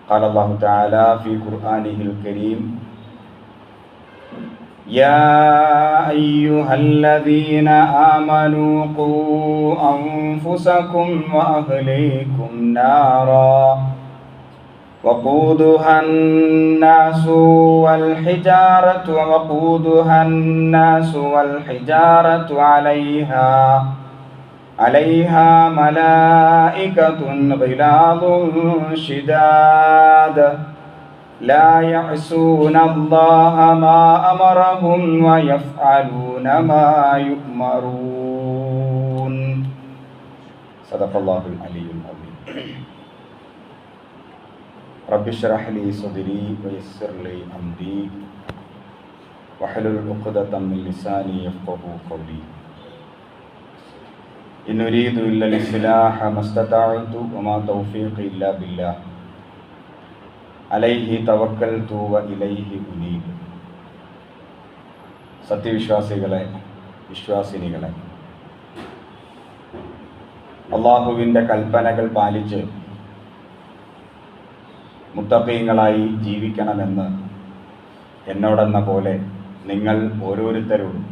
قال الله تعالى في قرآنه الكريم: يا أيها الذين آمنوا قوا أنفسكم وأهليكم نارا وقودها الناس والحجارة عليها ملائكة غلاظ شداد لا يعصون الله ما أمرهم ويفعلون ما يؤمرون. صدق الله العلي العظيم. رب اشرح لي صدري ويسر لي أمري واحلل عقدة من لساني يفقهوا قولي. إن أريد إلا الإصلاح ما استطعت وما توفيقي إلا بالله عليه توكلت وإليه أنيب. സത്യവിശ്വാസികളെ, വിശ്വാസിനികളെ, അള്ളാഹുവിൻ്റെ കൽപ്പനകൾ പാലിച്ച് മുത്തഖീങ്ങളായി ജീവിക്കണമെന്ന് എന്നോടെന്ന പോലെ നിങ്ങൾ ഓരോരുത്തരോടും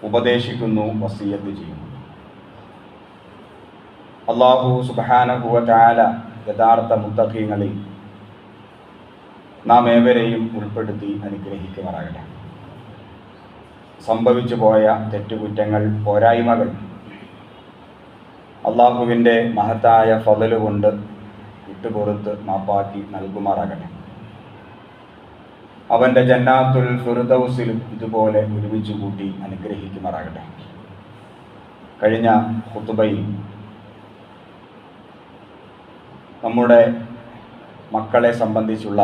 ഉപദേശിക്കുന്നു, വസിയത്ത് ചെയ്യുന്നു. അല്ലാഹു സുബ്ഹാനഹു വ തആല യഥാർത്ഥ മുത്തഖീങ്ങളിൽ നാം ഏവരെയും ഉൾപ്പെടുത്തി അനുഗ്രഹിക്കുമാറാകട്ടെ. സംഭവിച്ചു പോയ തെറ്റുകുറ്റങ്ങൾ, പോരായ്മകൾ അള്ളാഹുവിൻ്റെ മഹത്തായ ഫളല് കൊണ്ട് വിട്ടുപുറത്ത് മാപ്പാക്കി നൽകുമാറാകട്ടെ. അവൻ്റെ ജന്നാത്തുൽ ഫിർദൗസിലും ഇതുപോലെ ഒരുമിച്ച് കൂട്ടി അനുഗ്രഹിക്കുമാറാകട്ടെ. കഴിഞ്ഞ ഖുതുബയിൽ നമ്മുടെ മക്കളെ സംബന്ധിച്ചുള്ള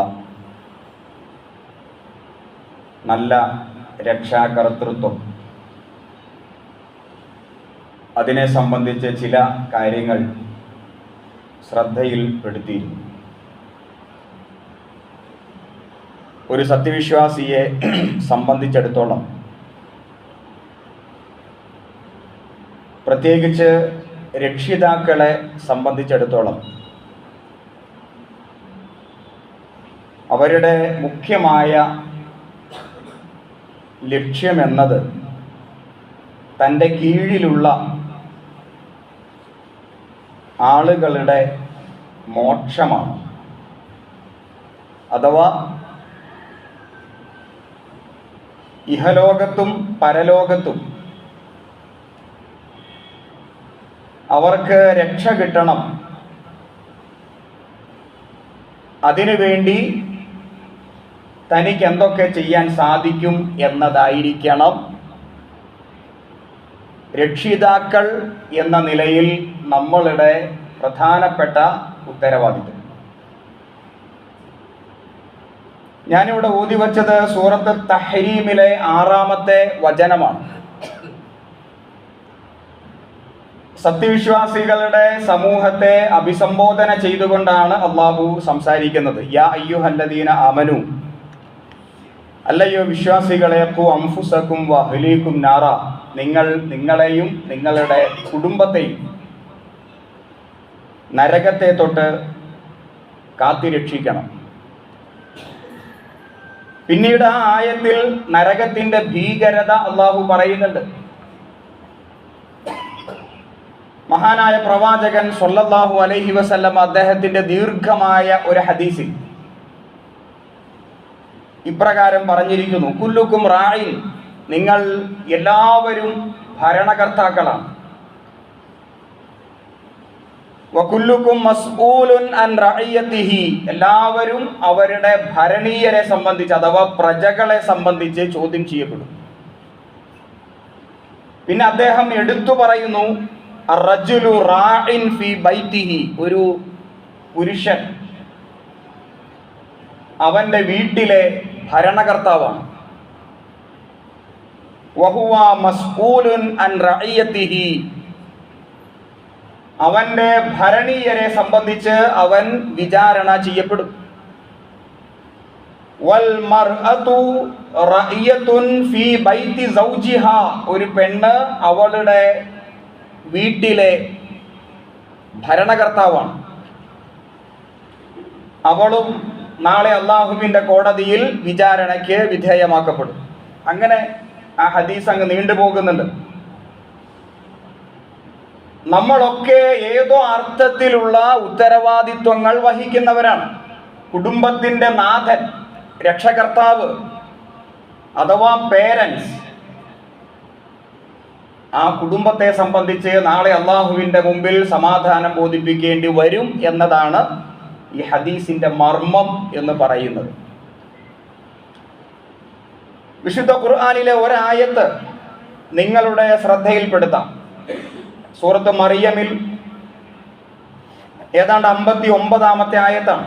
നല്ല രക്ഷാകർതൃത്വം, അതിനെ സംബന്ധിച്ച് ചില കാര്യങ്ങൾ ശ്രദ്ധയിൽപ്പെടുത്തിയിരുന്നു. ഒരു സത്യവിശ്വാസിയെ സംബന്ധിച്ചിടത്തോളം, പ്രത്യേകിച്ച് രക്ഷിതാക്കളെ സംബന്ധിച്ചിടത്തോളം, അവരുടെ മുഖ്യമായ ലക്ഷ്യമെന്നത് തൻ്റെ കീഴിലുള്ള ആളുകളുടെ മോക്ഷമാണ്. അഥവാ ഇഹലോകത്തും പരലോകത്തും അവർക്ക് രക്ഷ കിട്ടണം, അതിനുവേണ്ടി തനിക്ക് എന്തൊക്കെ ചെയ്യാൻ സാധിക്കും എന്നതായിരിക്കണം രക്ഷിതാക്കൾ എന്ന നിലയിൽ നമ്മളുടെ പ്രധാനപ്പെട്ട ഉത്തരവാദിത്വം. ഞാനിവിടെ ഓതിവച്ചത് സൂറത്ത് തഹ്രീമിലെ 6-ാമത്തെ വചനമാണ്. സത്യവിശ്വാസികളുടെ സമൂഹത്തെ അഭിസംബോധന ചെയ്തുകൊണ്ടാണ് അള്ളാഹു സംസാരിക്കുന്നത്. യാ അയ്യുഹല്ലദീന ആമനു, അല്ലയോ വിശ്വാസികളെ, ഖു അൻഫുസകും വഅഹ്ലീകും നാറ, നിങ്ങൾ നിങ്ങളെയും നിങ്ങളുടെ കുടുംബത്തെയും നരകത്തെ തൊട്ട് കാത്തിരക്ഷിക്കണം. പിന്നീട് ആ ആയത്തിൽ നരകത്തിന്റെ ഭീകരത അള്ളാഹു പറയുന്നുണ്ട്. മഹാനായ പ്രവാചകൻ സ്വല്ലല്ലാഹു അലൈഹി വസല്ലം അദ്ദേഹത്തിന്റെ ദീർഘമായ ഒരു ഹദീസിൽ ഇപ്രകാരം പറഞ്ഞിരിക്കുന്നു: കുല്ലുക്കും റാഇൻ, നിങ്ങൾ എല്ലാവരും ഭരണകർത്താക്കളാണ്. വകുല്ലുക്കും മസ്ഊലുൻ അൻ റഅയ്യതിഹി, എല്ലാവരും അവരുടെ ഭരണീയരെ സംബന്ധിച്ച് അഥവാ പ്രജകളെ സംബന്ധിച്ച് ചോദ്യം ചെയ്യപ്പെടും. പിന്നെ അദ്ദേഹം എടുത്തു പറയുന്നു, അർറജുലു റാഇൻ ഫീ ബൈതിഹി, ഒരു പുരുഷൻ അവന്റെ വീട്ടിലെ ഭരണകർത്താവാണ്. വഹുവ മസ്ഊലുൻ അൻ റഅയ്യതിഹി, അവന്റെ ഭരണീയരെ സംബന്ധിച്ച് അവൻ വിചാരണ ചെയ്യപ്പെടും. വൽ മർഅതു റഅയ്യത്തുൻ ഫീ ബൈതി സൗജിഹാ, ഒരു പെണ്ണ് അവളുടെ വീട്ടിലെ ഭരണകർത്താവാണ്. അവളും നാളെ അള്ളാഹുവിൻ്റെ കോടതിയിൽ വിചാരണയ്ക്ക് വിധേയമാക്കപ്പെടും. അങ്ങനെ ആ ഹദീസ് അങ്ങ് നീണ്ടുപോകുന്നുണ്ട്. നമ്മളൊക്കെ ഏതോ അർത്ഥത്തിലുള്ള ഉത്തരവാദിത്വങ്ങൾ വഹിക്കുന്നവരാണ്. കുടുംബത്തിൻ്റെ നാഥൻ, രക്ഷകർത്താവ് അഥവാ പേരൻസ്, ആ കുടുംബത്തെ സംബന്ധിച്ച് നാളെ അള്ളാഹുവിൻ്റെ മുമ്പിൽ സമാധാനം ബോധിപ്പിക്കേണ്ടി വരും എന്നതാണ് ഈ ഹദീസിൻ്റെ മർമ്മം എന്ന് പറയുന്നത്. വിശുദ്ധ ഖുർആനിലെ ഒരായത്ത് നിങ്ങളുടെ ശ്രദ്ധയിൽപ്പെടുത്താം. സൂറത്ത് മറിയമിൽ ഏതാണ്ട് 59-ാമത്തെ ആയത്താണ്.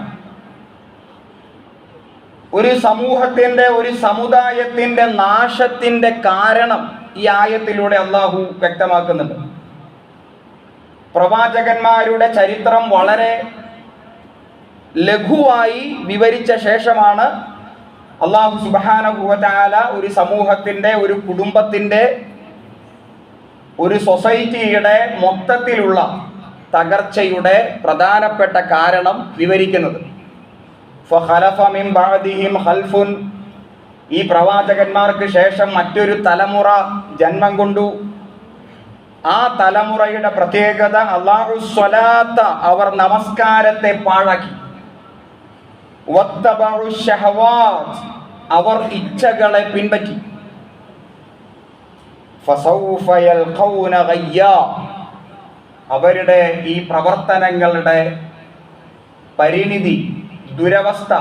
ഒരു സമൂഹത്തിൻ്റെ, ഒരു സമുദായത്തിൻ്റെ നാശത്തിൻ്റെ കാരണം ഈ ആയത്തിലൂടെ അള്ളാഹു വ്യക്തമാക്കുന്നുണ്ട്. പ്രവാചകന്മാരുടെ ചരിത്രം വളരെ ലഘുവായി വിവരിച്ച ശേഷമാണ് അള്ളാഹു സുബ്ഹാനഹു വ തആല ഒരു സമൂഹത്തിൻ്റെ, ഒരു കുടുംബത്തിൻ്റെ, ഒരു സൊസൈറ്റിയുടെ മൊത്തത്തിലുള്ള തകർച്ചയുടെ പ്രധാനപ്പെട്ട കാരണം വിവരിക്കുന്നത്. ഫഖലഫ മിൻ ബഅദിഹിം ഖൽഫുൻ, ഈ പ്രവാചകന്മാർക്ക് ശേഷം മറ്റൊരു തലമുറ ജന്മം കൊണ്ടു. ആ തലമുറയുടെ പ്രത്യേകത അല്ലാഹു സ്വലാത്ത, അവർ നമസ്കാരത്തെ പാഴാക്കി. വത്തബഉ ശഹവാത്ത്, അവർ ഇച്ഛകളെ പിൻപറ്റി. ഫസൗഫ യൽഖൗന ഗയ്യാ, അവരുടെ ഈ പ്രവർത്തനങ്ങളുടെ പരിണിതി, ദുരവസ്ഥ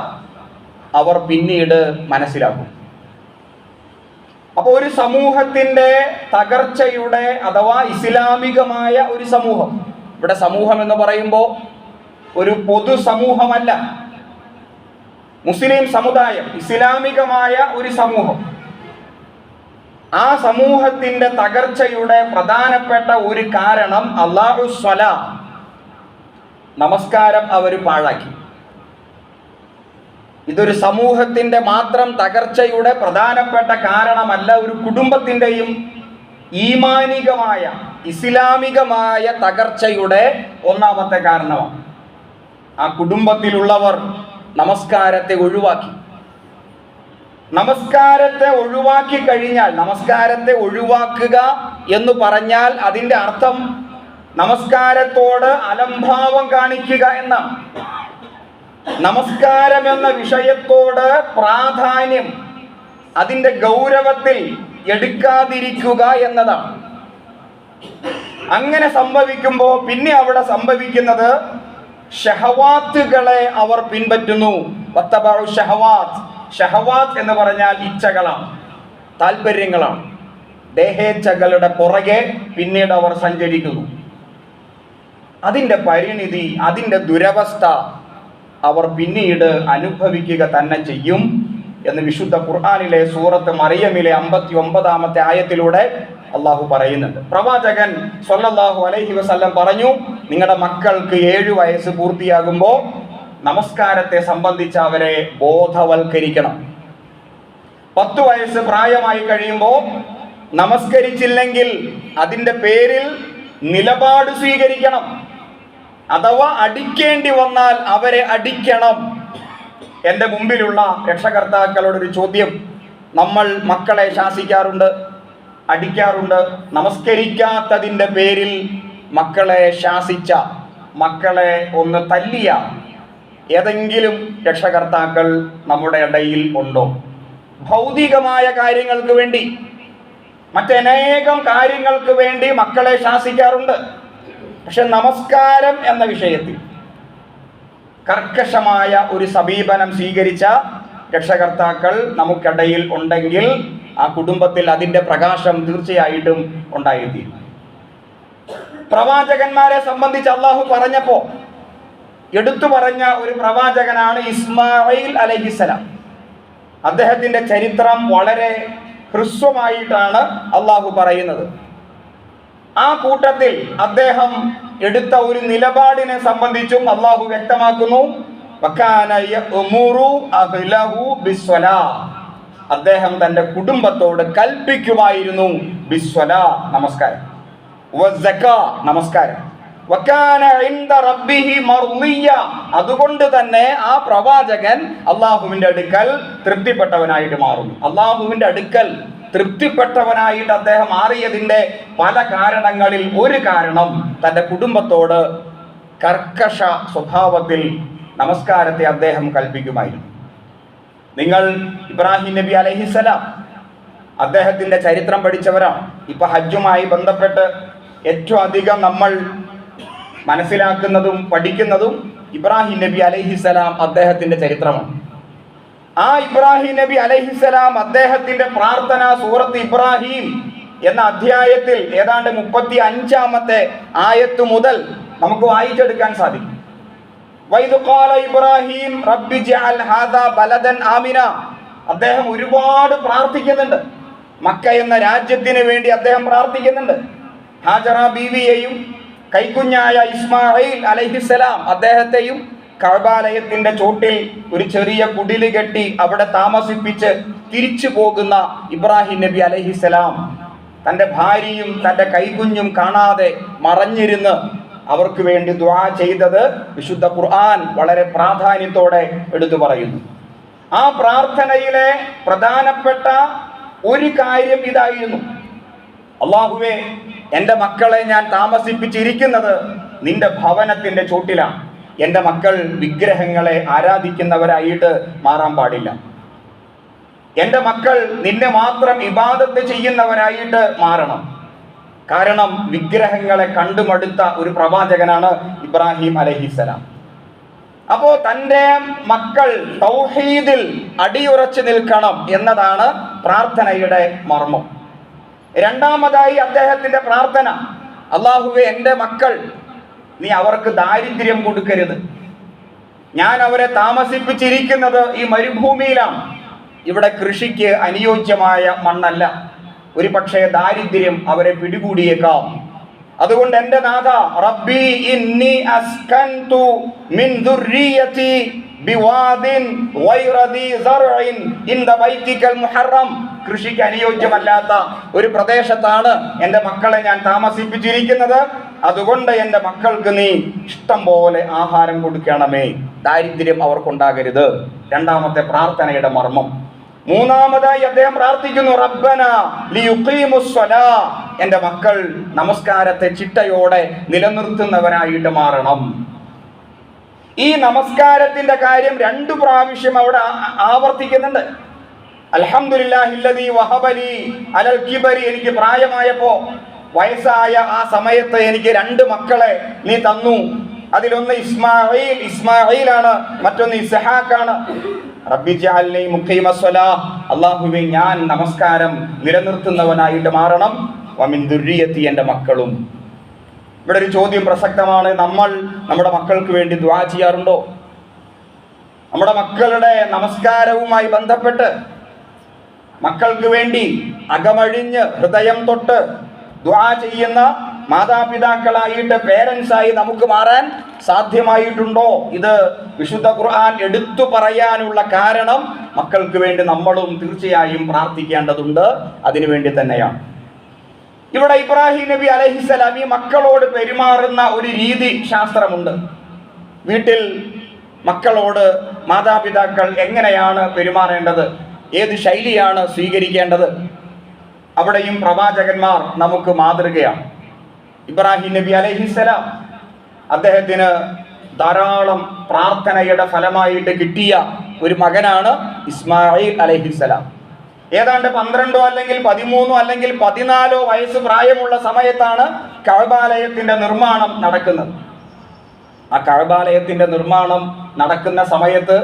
അവർ പിന്നീട് മനസ്സിലാക്കും. അപ്പോൾ ഒരു സമൂഹത്തിൻ്റെ തകർച്ചയുടെ അഥവാ ഇസ്ലാമികമായ ഒരു സമൂഹം, ഇവിടെ സമൂഹം എന്ന് പറയുമ്പോൾ ഒരു പൊതു സമൂഹമല്ല, മുസ്ലിം സമുദായം, ഇസ്ലാമികമായ ഒരു സമൂഹം, ആ സമൂഹത്തിൻ്റെ തകർച്ചയുടെ പ്രധാനപ്പെട്ട ഒരു കാരണം അല്ലാഹു സ്വലാ, നമസ്കാരം അവർ പാഴാക്കി. ഇതൊരു സമൂഹത്തിൻ്റെ മാത്രം തകർച്ചയുടെ പ്രധാനപ്പെട്ട കാരണമല്ല, ഒരു കുടുംബത്തിൻ്റെയും ഈമാനികമായ, ഇസ്ലാമികമായ തകർച്ചയുടെ ഒന്നാമത്തെ കാരണമാണ്. ആ കുടുംബത്തിലുള്ളവർ നമസ്കാരത്തെ ഒഴിവാക്കി. നമസ്കാരത്തെ ഒഴിവാക്കി കഴിഞ്ഞാൽ, നമസ്കാരത്തെ ഒഴിവാക്കുക എന്ന് പറഞ്ഞാൽ അതിൻ്റെ അർത്ഥം നമസ്കാരത്തോട് അലംഭാവം കാണിക്കുക എന്നാണ്. നമസ്കാരം എന്ന വിഷയത്തോട് പ്രാധാന്യം, അതിൻ്റെ ഗൗരവത്തിൽ എടുക്കാതിരിക്കുക എന്നതാണ്. അങ്ങനെ സംഭവിക്കുമ്പോൾ പിന്നെ അവിടെ സംഭവിക്കുന്നത് ഷഹവാത്തുകളെ അവർ പിൻപറ്റുന്നു. വത്തബഉ ഷഹവാത്ത്, ഷഹവാത്ത് എന്ന് പറഞ്ഞാൽ ഇച്ഛകളാണ്, താല്പര്യങ്ങളാണ്. ദേഹേച്ഛകളുടെ പുറകെ പിന്നീട് അവർ സഞ്ചരിക്കുന്നു. അതിൻ്റെ പരിണിതി, അതിൻ്റെ ദുരവസ്ഥ അവർ പിന്നീട് അനുഭവിക്കുക തന്നെ ചെയ്യും എന്ന് വിശുദ്ധ ഖുർആനിലെ സൂറത്ത് മറിയമിലെ 59-ാമത്തെ ആയത്തിലൂടെ അള്ളാഹു പറയുന്നുണ്ട്. പ്രവാചകൻ സ്വല്ലല്ലാഹു അലൈഹി വസല്ലം പറഞ്ഞു, നിങ്ങളുടെ മക്കൾക്ക് 7 വയസ്സ് പൂർത്തിയാകുമ്പോൾ നമസ്കാരത്തെ സംബന്ധിച്ച് അവരെ ബോധവൽക്കരിക്കണം. 10 വയസ്സ് പ്രായമായി കഴിയുമ്പോൾ നമസ്കരിച്ചില്ലെങ്കിൽ അതിൻ്റെ പേരിൽ നിലപാട് സ്വീകരിക്കണം. അഥവാ അടിക്കേണ്ടി വന്നാൽ അവരെ അടിക്കണം. എൻ്റെ മുമ്പിലുള്ള രക്ഷകർത്താക്കളോടൊരു ചോദ്യം. നമ്മൾ മക്കളെ ശാസിക്കാറുണ്ട്, അടിക്കാറുണ്ട്. നമസ്കരിക്കാത്തതിൻ്റെ പേരിൽ മക്കളെ ശാസിച്ച, മക്കളെ ഒന്ന് തല്ലിയ ഏതെങ്കിലും രക്ഷകർത്താക്കൾ നമ്മുടെ ഇടയിൽ ഉണ്ടോ? ഭൗതികമായ കാര്യങ്ങൾക്ക് വേണ്ടി, മറ്റനേകം കാര്യങ്ങൾക്ക് വേണ്ടി മക്കളെ ശാസിക്കാറുണ്ട്. പക്ഷെ നമസ്കാരം എന്ന വിഷയത്തിൽ കർക്കശമായ ഒരു സമീപനം സ്വീകരിച്ച രക്ഷകർത്താക്കൾ നമുക്കിടയിൽ ഉണ്ടെങ്കിൽ ആ കുടുംബത്തിൽ അതിൻ്റെ പ്രകാശം തീർച്ചയായിട്ടും ഉണ്ടായിത്തീരും. പ്രവാചകന്മാരെ സംബന്ധിച്ച് അള്ളാഹു പറഞ്ഞപ്പോൾ എടുത്തു പറഞ്ഞ ഒരു പ്രവാചകനാണ് ഇസ്മായിൽ അലൈഹിസ്സലാം. അദ്ദേഹത്തിൻ്റെ ചരിത്രം വളരെ ഹ്രസ്വമായിട്ടാണ് അള്ളാഹു പറയുന്നത്. ആ കൂട്ടത്തിൽ അദ്ദേഹം എടുത്ത ഒരു നിലപാടിനെ സംബന്ധിച്ചും അള്ളാഹു വ്യക്തമാക്കുന്നു. അദ്ദേഹം തൻ്റെ കുടുംബത്തോട് കൽപ്പിക്കുമായിരുന്നു ബിസ്വലാ, നമസ്കാരം, നമസ്കാരം. വകാന ഇൻദ റബ്ബിഹി മർളിയ. അതുകൊണ്ട് തന്നെ ആ പ്രവാചകൻ അള്ളാഹുവിന്റെ അടുക്കൽ തൃപ്തിപ്പെട്ടവനായിട്ട് മാറുന്നു. അള്ളാഹുവിന്റെ അടുക്കൽ തൃപ്തിപ്പെട്ടവനായിട്ട് അദ്ദേഹം മാറിയതിന്റെ പല കാരണങ്ങളിൽ ഒരു കാരണം തന്റെ കുടുംബത്തോട് കർക്കശ സ്വഭാവത്തിൽ നമസ്കാരത്തെ അദ്ദേഹം കൽപ്പിക്കുമായിരുന്നു. നിങ്ങൾ ഇബ്രാഹിം നബി അലൈഹിസ്സലാം അദ്ദേഹത്തിന്റെ ചരിത്രം പഠിച്ചവരാണ്. ഇപ്പൊ ഹജ്ജുമായി ബന്ധപ്പെട്ട് ഏറ്റവും അധികം നമ്മൾ മനസ്സിലാക്കുന്നതും പഠിക്കുന്നതും ഇബ്രാഹിം നബി അലൈഹിസ്സലാം അദ്ദേഹത്തിന്റെ ചരിത്രമാണ്. ആ ഇബ്രാഹിം നബി അലൈഹിസ്സലാം അദ്ദേഹത്തിന്റെ പ്രാർത്ഥന സൂറത്ത് ഇബ്രാഹിം എന്ന അധ്യായത്തിൽ ഏതാണ്ട് 35-ാമത്തെ ആയത്ത് മുതൽ നമുക്ക് വായിച്ചെടുക്കാൻ സാധിക്കും. വൈദ് ഖാല ഇബ്രാഹിം റബ്ബി ജഅൽ ഹാദാ ബലദൻ ആമിന. അദ്ദേഹം ഒരുപാട് പ്രാർത്ഥിക്കുന്നുണ്ട്. മക്ക എന്ന രാജ്യത്തിന് വേണ്ടി അദ്ദേഹം പ്രാർത്ഥിക്കുന്നുണ്ട്. ഹാജറ ബീവിയെയും കൈക്കുഞ്ഞായ ഇസ്മായിൽ അലൈഹിസ്സലാം അദ്ദേഹത്തെയും കഅബാലയത്തിന്റെ ചോട്ടിൽ ഒരു ചെറിയ കുടില് കെട്ടി അവിടെ താമസിപ്പിച്ച് തിരിച്ചു പോകുന്ന ഇബ്രാഹിം നബി അലൈഹിസ്സലാം തൻ്റെ ഭാര്യയും തൻ്റെ കൈകുഞ്ഞും കാണാതെ മറഞ്ഞിരുന്ന് അവർക്ക് വേണ്ടി ദുആ ചെയ്തത് വിശുദ്ധ ഖുർആൻ വളരെ പ്രാധാന്യത്തോടെ എടുത്തു പറയുന്നു. ആ പ്രാർത്ഥനയിലെ പ്രധാനപ്പെട്ട ഒരു കാര്യം ഇതായിരുന്നു: അല്ലാഹുവേ, എൻ്റെ മക്കളെ ഞാൻ താമസിപ്പിച്ചിരിക്കുന്നത് നിന്റെ ഭവനത്തിന്റെ ചോട്ടിലാണ്. എൻ്റെ മക്കൾ വിഗ്രഹങ്ങളെ ആരാധിക്കുന്നവരായിട്ട് മാറാൻ പാടില്ല. എൻ്റെ മക്കൾ നിന്നെ മാത്രം ഇബാദത്ത് ചെയ്യുന്നവരായിട്ട് മാറണം. കാരണം വിഗ്രഹങ്ങളെ കണ്ടുമടുത്ത ഒരു പ്രവാചകനാണ് ഇബ്രാഹിം അലൈഹിസ്സലാം. അപ്പോ തൻ്റെ മക്കൾ തൗഹീദിൽ അടിയുറച്ചു നിൽക്കണം എന്നതാണ് പ്രാർത്ഥനയുടെ മർമ്മം. രണ്ടാമതായി അദ്ദേഹത്തിന്റെ പ്രാർത്ഥന: അല്ലാഹുവേ, എൻ്റെ മക്കൾ നീ അവർക്ക് ദാരിദ്ര്യം കൊടുക്കരുത്. ഞാൻ അവരെ താമസിപ്പിച്ചിരിക്കുന്നത് ഈ മരുഭൂമിയിലാണ്. ഇവിടെ കൃഷിക്ക് അനുയോജ്യമായ മണ്ണല്ല. ഒരു പക്ഷേ ദാരിദ്ര്യം അവരെ പിടികൂടിയേക്കാം. അതുകൊണ്ട് എൻ്റെ നാഥ, റബ്ബി ഇന്നി അസ്കൻതു മിൻ ദുർരിയതി ബിവാദിൻ ഗൈറ ദീ സർഇൻ ഇൻദ ബൈതികൽ മുഹറം. കൃഷിക്ക് അനുയോജ്യമല്ലാത്ത ഒരു പ്രദേശത്താണ് എൻ്റെ മക്കളെ ഞാൻ താമസിപ്പിച്ചിരിക്കുന്നത്. അതുകൊണ്ട് എൻ്റെ മക്കൾക്ക് നീ ഇഷ്ടം പോലെ ആഹാരം കൊടുക്കണമേ, ദാരിദ്ര്യം അവർക്കുണ്ടാകരുത്. രണ്ടാമത്തെ പ്രാർത്ഥനയുടെ മർമ്മം. മൂന്നാമതായി അദ്ദേഹം പ്രാർത്ഥിക്കുന്നു: റബ്ബന ലിയുഖീമുസ്സലാ. എൻ്റെ മക്കൾ നമസ്കാരത്തെ ചിട്ടയോടെ നിലനിർത്തുന്നവരായിട്ട് മാറണം. ഈ നമസ്കാരത്തിന്റെ കാര്യം 2 പ്രാവശ്യം അവിടെ ആവർത്തിക്കുന്നുണ്ട്. അൽഹംദുലില്ലാഹില്ലദീ വഹബലി അലൽ കിബരി. എനിക്ക് പ്രായമായപ്പോ, വയസ്സായ ആ സമയത്ത് എനിക്ക് 2 മക്കളെ നീ തന്നു. അതിലൊന്ന് ഇസ്മായിലാണ്, മറ്റൊന്ന് ഇസ്ഹാഖാണ്. റബ്ബി ജഅൽനി മുഖീമസ്സലാ. അല്ലാഹുവേ, ഞാൻ നമസ്കാരം നിലനിർത്തുന്നവനായിട്ട് മാറണം. വമിൻ ദുർരിയത്തി, എൻ്റെ മക്കളും. ഇവിടെ ഒരു ചോദ്യം പ്രസക്തമാണ്: നമ്മൾ നമ്മുടെ മക്കൾക്ക് വേണ്ടി ദുആ ചെയ്യാറുണ്ടോ? നമ്മുടെ മക്കളുടെ നമസ്കാരവുമായി ബന്ധപ്പെട്ട് മക്കൾക്ക് വേണ്ടി അകമഴിഞ്ഞ് ഹൃദയം തൊട്ട് ദുആ ചെയ്യുന്ന മാതാപിതാക്കളായിട്ട്, പേരൻസായി നമുക്ക് മാറാൻ സാധ്യമായിട്ടുണ്ടോ? ഇത് വിശുദ്ധ ഖുർആൻ എടുത്തു പറയാനുള്ള കാരണം മക്കൾക്ക് വേണ്ടി നമ്മളും തീർച്ചയായും പ്രാർത്ഥിക്കേണ്ടതുണ്ട്. അതിനുവേണ്ടി തന്നെയാണ് ഇവിടെ ഇബ്രാഹിം നബി അലൈഹിസ്സലാം ഈ മക്കളോട് പെരുമാറുന്ന ഒരു രീതി ശാസ്ത്രമുണ്ട്. വീട്ടിൽ മക്കളോട് മാതാപിതാക്കൾ എങ്ങനെയാണ് പെരുമാറേണ്ടത്, ഏത് ശൈലിയാണ് സ്വീകരിക്കേണ്ടത്, അവിടെയും പ്രവാചകന്മാർ നമുക്ക് മാതൃകയാണ്. ഇബ്രാഹിം നബി അലൈഹിസ്സലാം അദ്ദേഹത്തിന് ധാരാളം പ്രാർത്ഥനയുടെ ഫലമായിട്ട് കിട്ടിയ ഒരു മകനാണ് ഇസ്മായിൽ അലൈഹിസ്സലാം. ഏതാണ്ട് 12 അല്ലെങ്കിൽ 13 അല്ലെങ്കിൽ 14 വയസ്സ് പ്രായമുള്ള സമയത്താണ് കഅബാലയത്തിന്റെ നിർമ്മാണം നടക്കുന്നത്. ആ കഅബാലയത്തിന്റെ നിർമ്മാണം നടക്കുന്ന സമയത്ത്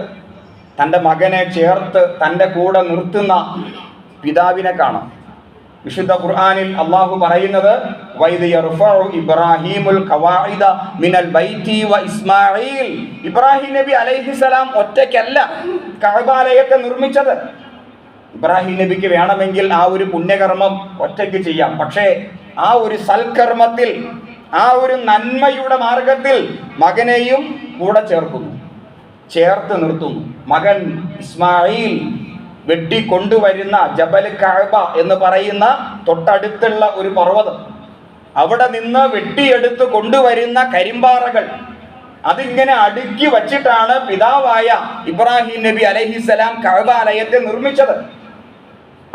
തൻ്റെ മകനെ ചേർത്ത് തൻ്റെ കൂടെ നിർത്തുന്ന പിതാവിനെ കാണാം. വിശുദ്ധ ഖുർആനിൽ അല്ലാഹു പറയുന്നത്: വൈദ് യർഫഉ ഇബ്രാഹീമുൽ ഖവാഇദ മിനൽ ബൈതി വ ഇസ്മാഈൽ. ഇബ്രാഹിം നബി അലൈഹിസ്സലാം ഒറ്റയ്ക്കല്ല കഅബാലയത്തെ നിർമ്മിച്ചത്. ഇബ്രാഹിം നബിക്ക് വേണമെങ്കിൽ ആ ഒരു പുണ്യകർമ്മം ഒറ്റയ്ക്ക് ചെയ്യാം. പക്ഷേ ആ ഒരു സൽക്കർമ്മത്തിൽ, ആ ഒരു നന്മയുടെ മാർഗത്തിൽ മകനെയും കൂടെ ചേർത്ത് നിർത്തുന്നു. മകൻ ഇസ്മായിൽ വെട്ടിക്കൊണ്ടുവരുന്ന ജബൽ കഅബ എന്ന് പറയുന്ന തൊട്ടടുത്തുള്ള ഒരു പർവ്വതം, അവിടെ നിന്ന് വെട്ടിയെടുത്ത് കൊണ്ടുവരുന്ന കരിമ്പാറകൾ അതിങ്ങനെ അടുക്കി വച്ചിട്ടാണ് പിതാവായ ഇബ്രാഹിം നബി അലൈഹിസ്സലാം കഅബാലയത്തെ നിർമ്മിച്ചത്.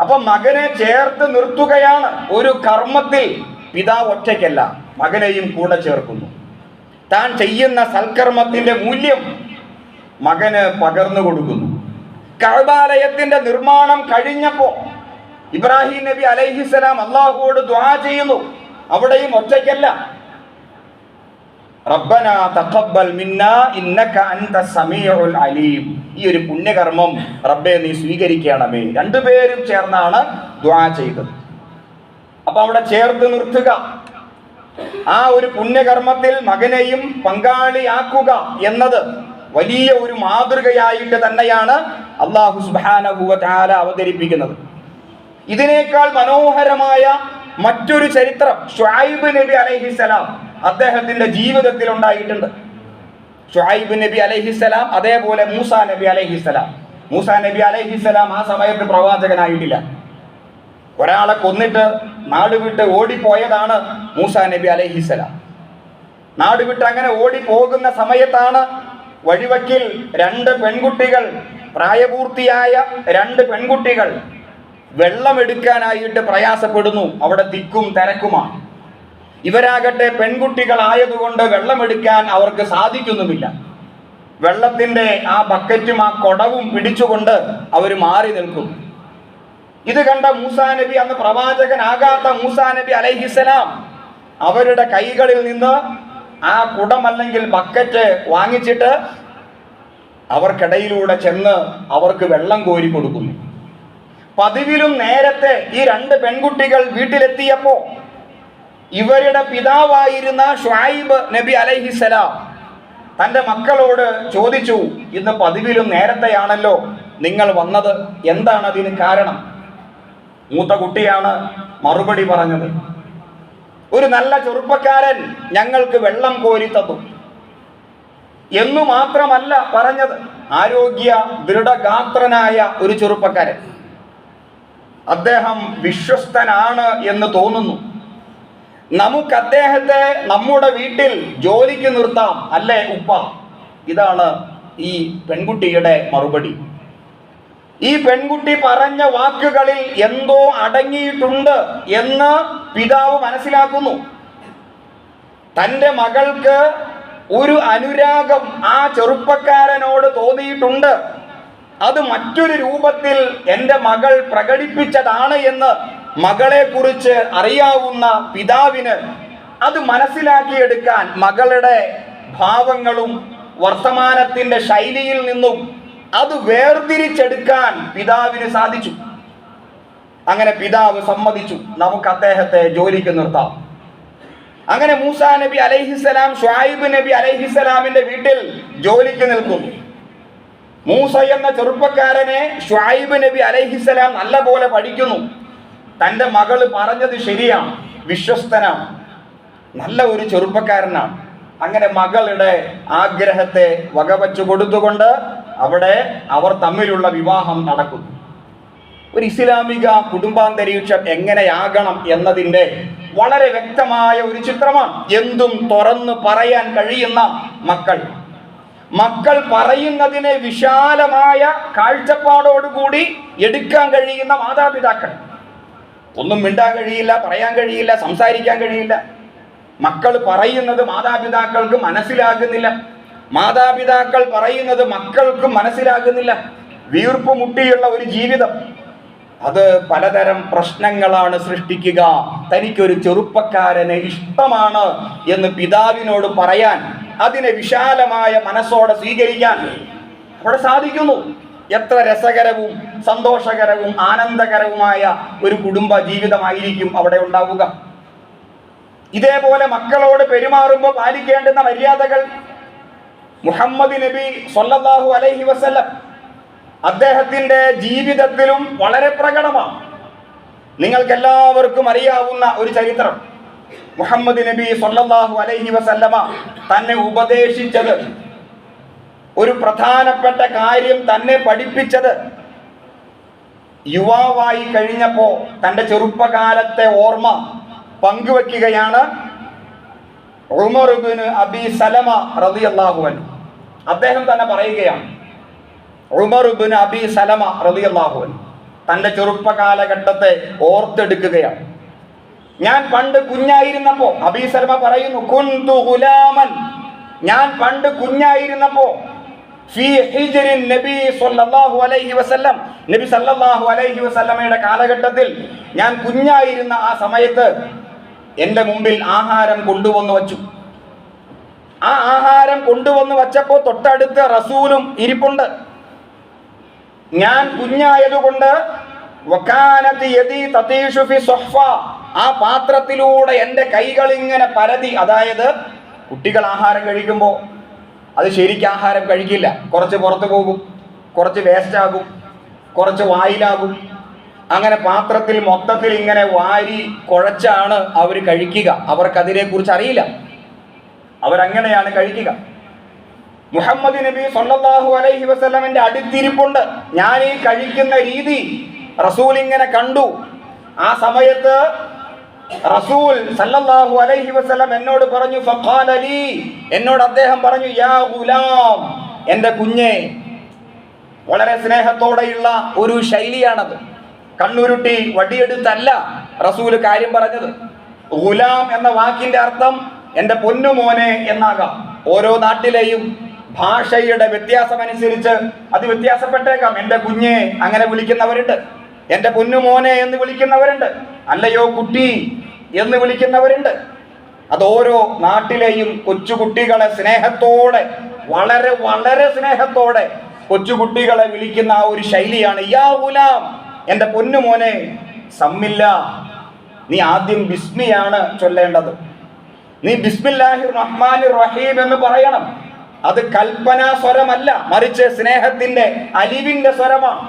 അപ്പൊ മകനെ ചേർത്ത് നിർത്തുകയാണ്. ഒരു കർമ്മത്തിൽ പിതാവ് ഒറ്റയ്ക്കല്ല, മകനെയും കൂടെ ചേർക്കുന്നു. താൻ ചെയ്യുന്ന സൽക്കർമ്മത്തിന്റെ മൂല്യം മകന് പകർന്നു കൊടുക്കുന്നു. കഅബാലയത്തിന്റെ നിർമ്മാണം കഴിഞ്ഞപ്പോ ഇബ്രാഹിം നബി അലൈഹിസ്സലാം അല്ലാഹുവോട് ദുആ ചെയ്യുന്നു. അവിടെയും ഒറ്റയ്ക്കല്ല. റബ്ബനാ തഖബ്ബൽ മിന്നാ ഇന്നക അൻത സമീഉൽ അലീം. ഈ ഒരു പുണ്യകർമ്മം റബ്ബേ നീ സ്വീകരിക്കണമേ. രണ്ടുപേരും ചേർന്നാണ് ദുആ ചെയ്തത്. അപ്പൊ അവിടെ ചേർത്ത് നിർത്തുക, ആ ഒരു പുണ്യകർമ്മത്തിൽ മകനെയും പങ്കാളിയാക്കുക എന്നത് വലിയ ഒരു മാതൃകയായിട്ട് തന്നെയാണ് അല്ലാഹു സുബ്ഹാനഹു വ തആല അവതരിപ്പിക്കുന്നത്. ഇതിനേക്കാൾ മനോഹരമായ മറ്റൊരു ചരിത്രം ശുഐബ് നബി അലൈഹിസ്സലാം അദ്ദേഹത്തിന്റെ ജീവിതത്തിൽ ഉണ്ടായിട്ടുണ്ട്. ശുഐബ് നബി അലൈഹിസ്സലാം, അതേപോലെ മൂസാ നബി അലൈഹിസ്സലാം. മൂസാ നബി അലൈഹിസ്സലാം ആ സമയത്ത് പ്രവാചകനായിട്ടില്ല. ഒരാളെ കൊന്നിട്ട് നാട് വിട്ട് ഓടിപ്പോയതാണ് മൂസാ നബി അലൈഹിസ്സലാം. നാട് വിട്ട് അങ്ങനെ ഓടിപ്പോകുന്ന സമയത്താണ് വഴിവക്കിൽ രണ്ട് പെൺകുട്ടികൾ, പ്രായപൂർത്തിയായ രണ്ട് പെൺകുട്ടികൾ വെള്ളമെടുക്കാനായിട്ട് പ്രയാസപ്പെടുന്നു. അവിടെ തിക്കും തിരക്കുമാണ്. ഇവരാകട്ടെ പെൺകുട്ടികളായതുകൊണ്ട് വെള്ളമെടുക്കാൻ അവർക്ക് സാധിക്കുന്നുമില്ല. വെള്ളത്തിന്റെ ആ ബക്കറ്റും ആ കൊടവും പിടിച്ചുകൊണ്ട് അവർ മാറി നിൽക്കും. ഇത് കണ്ട മൂസാ നബി, അന്ന് പ്രവാചകനാകാത്ത മൂസാ നബി അലൈഹിസ്സലാം അവരുടെ കൈകളിൽ നിന്ന് ആ കുടം അല്ലെങ്കിൽ ബക്കറ്റ് വാങ്ങിച്ചിട്ട് അവർക്കിടയിലൂടെ ചെന്ന് അവർക്ക് വെള്ളം കോരി കൊടുക്കുന്നു. പതിവിലും നേരത്തെ ഈ രണ്ട് പെൺകുട്ടികൾ വീട്ടിലെത്തിയപ്പോ ഇവരുടെ പിതാവായിരുന്ന ശുഐബ് നബി അലൈഹിസ്സലാം തൻ്റെ മക്കളോട് ചോദിച്ചു, ഇന്ന് പതിവിലും നേരത്തെയാണല്ലോ നിങ്ങൾ വന്നത്, എന്താണ് അതിന് കാരണം? മൂത്ത കുട്ടിയാണ് മറുപടി പറഞ്ഞത്, ഒരു നല്ല ചെറുപ്പക്കാരൻ ഞങ്ങൾക്ക് വെള്ളം കോരി തന്നു എന്നു മാത്രമല്ല പറഞ്ഞത്, ആരോഗ്യ ദൃഢഗാത്രനായ ഒരു ചെറുപ്പക്കാരൻ. അദ്ദേഹം വിശ്വസ്തനാണ് എന്ന് തോന്നുന്നു. നമുക്ക് അദ്ദേഹത്തെ നമ്മുടെ വീട്ടിൽ ജോലിക്ക് നിർത്താം അല്ലേ ഉപ്പ? ഇതാണ് ഈ പെൺകുട്ടിയുടെ മറുപടി. ഈ പെൺകുട്ടി പറഞ്ഞ വാക്കുകളിൽ എന്തോ അടങ്ങിയിട്ടുണ്ട് എന്ന് പിതാവ് മനസ്സിലാക്കുന്നു. തൻ്റെ മകൾക്ക് ഒരു അനുരാഗം ആ ചെറുപ്പക്കാരനോട് തോന്നിയിട്ടുണ്ട്. അത് മറ്റൊരു രൂപത്തിൽ എൻ്റെ മകൾ പ്രകടിപ്പിച്ചതാണ് എന്ന് മകളെ കുറിച്ച് അറിയാവുന്ന പിതാവിന് അത് മനസ്സിലാക്കിയെടുക്കാൻ, മകളുടെ ഭാവങ്ങളും വർത്തമാനത്തിന്റെ ശൈലിയിൽ നിന്നും അത് വേർതിരിച്ചെടുക്കാൻ പിതാവിന് സാധിച്ചു. അങ്ങനെ പിതാവ് സമ്മതിച്ചു, നമുക്ക് അദ്ദേഹത്തെ ജോലിക്ക് നിർത്താം. അങ്ങനെ മൂസാ നബി അലൈഹിസ്സലാം ശുഐബ് നബി അലൈഹിസ്സലാമിന്റെ വീട്ടിൽ ജോലിക്ക് നിൽക്കുന്നു. മൂസ എന്ന ചെറുപ്പക്കാരനെ ശുഐബ് നബി അലൈഹിസ്സലാം നല്ലപോലെ പഠിക്കുന്നു. തൻ്റെ മകള് പറഞ്ഞത് ശരിയാണ്, വിശ്വസ്തനാണ്, നല്ല ഒരു ചെറുപ്പക്കാരനാണ്. അങ്ങനെ മകളുടെ ആഗ്രഹത്തെ വകവച്ചു കൊടുത്തുകൊണ്ട് അവിടെ അവർ തമ്മിലുള്ള വിവാഹം നടക്കുന്നു. ഒരു ഇസ്ലാമിക കുടുംബാന്തരീക്ഷം എങ്ങനെയാകണം എന്നതിൻ്റെ വളരെ വ്യക്തമായ ഒരു ചിത്രമാണ്. എന്തും തുറന്ന് പറയാൻ കഴിയുന്ന മക്കൾ പറയുന്നതിനെ വിശാലമായ കാഴ്ചപ്പാടോടുകൂടി എടുക്കാൻ കഴിയുന്ന മാതാപിതാക്കൾ. ഒന്നും മിണ്ടാൻ കഴിയില്ല, പറയാൻ കഴിയില്ല, സംസാരിക്കാൻ കഴിയില്ല. മക്കൾ പറയുന്നത് മാതാപിതാക്കൾക്ക് മനസ്സിലാകുന്നില്ല, മാതാപിതാക്കൾ പറയുന്നത് മക്കൾക്കും മനസ്സിലാകുന്നില്ല. വീർപ്പ് മുട്ടിയുള്ള ഒരു ജീവിതം, അത് പലതരം പ്രശ്നങ്ങളാണ് സൃഷ്ടിക്കുക. തനിക്കൊരു ചെറുപ്പക്കാരനെ ഇഷ്ടമാണ് എന്ന് പിതാവിനോട് പറയാൻ, അതിനെ വിശാലമായ മനസ്സോടെ സ്വീകരിക്കാൻ അവിടെ സാധിക്കുന്നു. എത്ര രസകരവും സന്തോഷകരവും ആനന്ദകരവുമായ ഒരു കുടുംബ ജീവിതമായിരിക്കും അവിടെ ഉണ്ടാവുക. ഇതേപോലെ മക്കളോട് പെരുമാറുമ്പോൾ പാലിക്കേണ്ടുന്ന മര്യാദകൾ മുഹമ്മദ് നബി സ്വല്ലല്ലാഹു അലൈഹി വസല്ലം അദ്ദേഹത്തിന്റെ ജീവിതത്തിലും വളരെ പ്രകടമാണ്. നിങ്ങൾക്കെല്ലാവർക്കും അറിയാവുന്ന ഒരു ചരിത്രം, മുഹമ്മദ് നബി സ്വല്ലല്ലാഹു അലൈഹി വസല്ലമ തന്നെ ഉപദേശിച്ചത്, ഒരു പ്രധാനപ്പെട്ട കാര്യം തന്നെ പഠിപ്പിച്ചത്, യുവാവായി കഴിഞ്ഞപ്പോൾ തൻ്റെ ചെറുപ്പകാലത്തെ ഓർമ്മ പങ്കുവെക്കുകയാണ് ഉമർ ഇബ്നു അബി സലമ റളിയല്ലാഹു അൻഹു. അദ്ദേഹം തന്നെ പറയുകയാണ്, ഉമർ ഇബ്നു അബി സലമ റളിയല്ലാഹു അൻഹു തന്റെ ചെറുപ്പകാലഘട്ടത്തെ ഓർത്തെടുക്കുകയാണ്. ഞാൻ പണ്ട് കുഞ്ഞായിരുന്നപ്പോ, അബീ സലമ പറയുന്നു, കുന്തു ഗുലാമൻ, ഞാൻ പണ്ട് കുഞ്ഞായിരുന്നപ്പോ ഫീ ഹിജ്റിൻ നബി സല്ലല്ലാഹു അലൈഹി വസല്ലം, നബി സല്ലല്ലാഹു അലൈഹി വസല്ലമയുടെ കാലഘട്ടത്തിൽ ഞാൻ കുഞ്ഞായിരുന്ന ആ സമയത്ത് എൻ്റെ മുമ്പിൽ ആഹാരം കൊണ്ടുവന്നു വച്ചു. ആ ആഹാരം കൊണ്ടുവന്ന് വച്ചപ്പോൾ തൊട്ടടുത്ത് റസൂലും ഇരിപ്പുണ്ട്. ഞാൻ കുഞ്ഞായതുകൊണ്ട് വകാനത് യദി തതീഷു ഫി സുഹ്ഫ, ആ പാത്രത്തിലൂടെ എൻ്റെ കൈകൾ ഇങ്ങനെ പരതി. അതായത് കുട്ടികൾ ആഹാരം കഴിക്കുമ്പോൾ അത് ശരിക്കും ആഹാരം കഴിക്കില്ല, കുറച്ച് പുറത്തു പോകും, കുറച്ച് വേസ്റ്റ് ആകും, കുറച്ച് വായിലാകും. അങ്ങനെ പാത്രത്തിൽ മൊത്തത്തിൽ ഇങ്ങനെ വാരി കുഴച്ചാണ് അവർ കഴിക്കുക. അവർക്കതിനെ കുറിച്ച് അറിയില്ല, അവരങ്ങനെയാണ് കഴിക്കുക. മുഹമ്മദ് നബി സല്ലല്ലാഹു അലൈഹി വസല്ലമയുടെ അടുത്തിരിപ്പുണ്ട്. ഞാൻ ഈ കഴിക്കുന്ന രീതി റസൂൽ ഇങ്ങനെ കണ്ടു. ആ സമയത്ത് റസൂൽ സല്ലല്ലാഹു അലൈഹി വസല്ലം എന്നോട് പറഞ്ഞു, ഫഖാല ലീ, എന്നോട് അദ്ദേഹം പറഞ്ഞു, യാ ഗുലാം, എൻ്റെ കുഞ്ഞേ. വളരെ സ്നേഹത്തോടെയുള്ള ഒരു ശൈലിയാണത്. കണ്ണുരുട്ടി വടിയെടുത്തല്ല റസൂല് കാര്യം പറഞ്ഞത്. ഗുലാം എന്ന വാക്കിന്റെ അർത്ഥം എൻ്റെ പൊന്നുമോനെ എന്നാകാം. ഓരോ നാട്ടിലെയും ഭാഷയുടെ വ്യത്യാസമനുസരിച്ച് അത് വ്യത്യാസപ്പെട്ടേക്കാം. എൻ്റെ കുഞ്ഞെ അങ്ങനെ വിളിക്കുന്നവരുണ്ട്, എൻ്റെ പൊന്നുമോനെ എന്ന് വിളിക്കുന്നവരുണ്ട്, അല്ലയോ കുട്ടി എന്ന് വിളിക്കുന്നവരുണ്ട്. അത് ഓരോ നാട്ടിലെയും കൊച്ചുകുട്ടികളെ സ്നേഹത്തോടെ, വളരെ വളരെ സ്നേഹത്തോടെ കൊച്ചുകുട്ടികളെ വിളിക്കുന്ന ആ ഒരു ശൈലിയാണ് യാ ഗുലാം, എൻ്റെ പൊന്നുമോനെ. സമ്മില്ല, നീ ആദ്യം ബിസ്മിയാണ് ചൊല്ലേണ്ടത്. നീ ബിസ്മില്ലാഹിർ റഹ്മാനിർ റഹീം എന്ന് പറയണം. അത് കൽപ്പനാ സ്വരമല്ല, മറിച്ച് സ്നേഹത്തിന്റെ അലിവിന്റെ സ്വരമാണ്.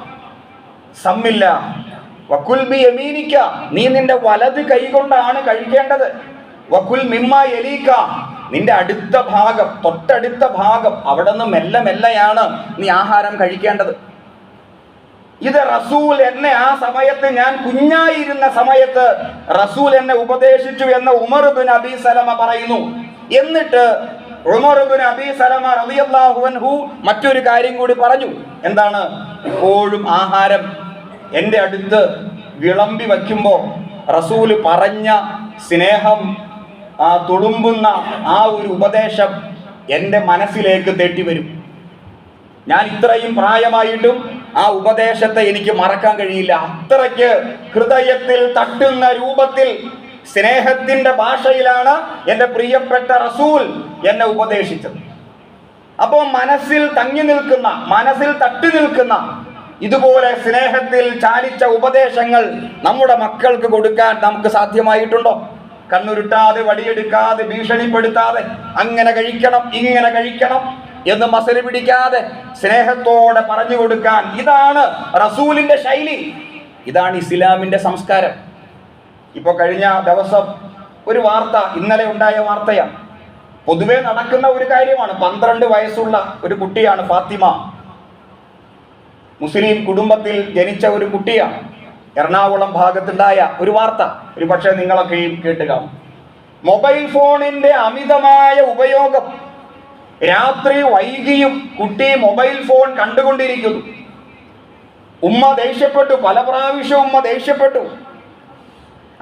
സമ്മില്ല വകുൽ ബി യമീനിക, നീ നിന്റെ വലത് കൈ കൊണ്ടാണ് കഴിക്കേണ്ടത്. വകുൽ മിമ്മ യലീക, നിന്റെ അടുത്ത ഭാഗം, തൊട്ടടുത്ത ഭാഗം, അവിടെ നിന്ന് മെല്ലെ മെല്ലെയാണ് നീ ആഹാരം കഴിക്കേണ്ടത്. ഇത് റസൂൽ എന്നെ ആ സമയത്ത്, ഞാൻ കുഞ്ഞായിരുന്ന സമയത്ത് റസൂൽ എന്നെ ഉപദേശിച്ചു എന്ന് ഉമർ ഇബ്നു അബീ സലമ പറയുന്നു. എന്നിട്ട് ഉമർ ഇബ്നു അബീ സലമ റളിയല്ലാഹു അൻഹു മറ്റൊരു കാര്യം കൂടി പറഞ്ഞു. എന്താണ്? ഇപ്പോഴും ആഹാരം എൻ്റെ അടുത്ത് വിളമ്പി വയ്ക്കുമ്പോൾ റസൂൽ പറഞ്ഞ സ്നേഹം, ആ തുളുമ്പുന്ന ആ ഒരു ഉപദേശം എൻ്റെ മനസ്സിലേക്ക് തേട്ടി വരും. ഞാൻ ഇത്രയും പ്രായമായിട്ടും ആ ഉപദേശത്തെ എനിക്ക് മറക്കാൻ കഴിയില്ല. അത്രയ്ക്ക് ഹൃദയത്തിൽ തട്ടുന്ന രൂപത്തിൽ സ്നേഹത്തിന്റെ ഭാഷയിലാണ് എൻ്റെ പ്രിയപ്പെട്ട റസൂൽ എന്നെ ഉപദേശിച്ചത്. അപ്പോൾ മനസ്സിൽ തങ്ങി നിൽക്കുന്ന, മനസ്സിൽ തട്ടി നിൽക്കുന്ന ഇതുപോലെ സ്നേഹത്തിൽ ചാലിച്ച ഉപദേശങ്ങൾ നമ്മുടെ മക്കൾക്ക് കൊടുക്കാൻ നമുക്ക് സാധ്യമായിട്ടുണ്ടോ? കണ്ണുരുട്ടാതെ, വടിയെടുക്കാതെ, ഭീഷണിപ്പെടുത്താതെ, അങ്ങനെ കഴിക്കണം ഇങ്ങനെ കഴിക്കണം എന്ന് മസല് പിടിക്കാതെ സ്നേഹത്തോടെ പറഞ്ഞു കൊടുക്കാൻ, ഇതാണ് റസൂലിന്റെ ശൈലി, ഇതാണ് ഇസ്ലാമിന്റെ സംസ്കാരം. ഇപ്പൊ കഴിഞ്ഞ ദിവസം ഒരു വാർത്ത, ഇന്നലെ ഉണ്ടായ വാർത്തയാണ്, പൊതുവെ നടക്കുന്ന ഒരു കാര്യമാണ്. 12 വയസ്സുള്ള ഒരു കുട്ടിയാണ് ഫാത്തിമ. മുസ്ലിം കുടുംബത്തിൽ ജനിച്ച ഒരു കുട്ടിയാണ്. എറണാകുളം ഭാഗത്തുണ്ടായ ഒരു വാർത്ത, ഒരു പക്ഷേ നിങ്ങളൊക്കെയും കേട്ടുക. മൊബൈൽ ഫോണിന്റെ അമിതമായ ഉപയോഗം, രാത്രി വൈകിയും കുട്ടി മൊബൈൽ ഫോൺ കണ്ടുകൊണ്ടിരിക്കുന്നു. ഉമ്മ ദേഷ്യപ്പെട്ടു, പല പ്രാവശ്യം ഉമ്മ ദേഷ്യപ്പെട്ടു.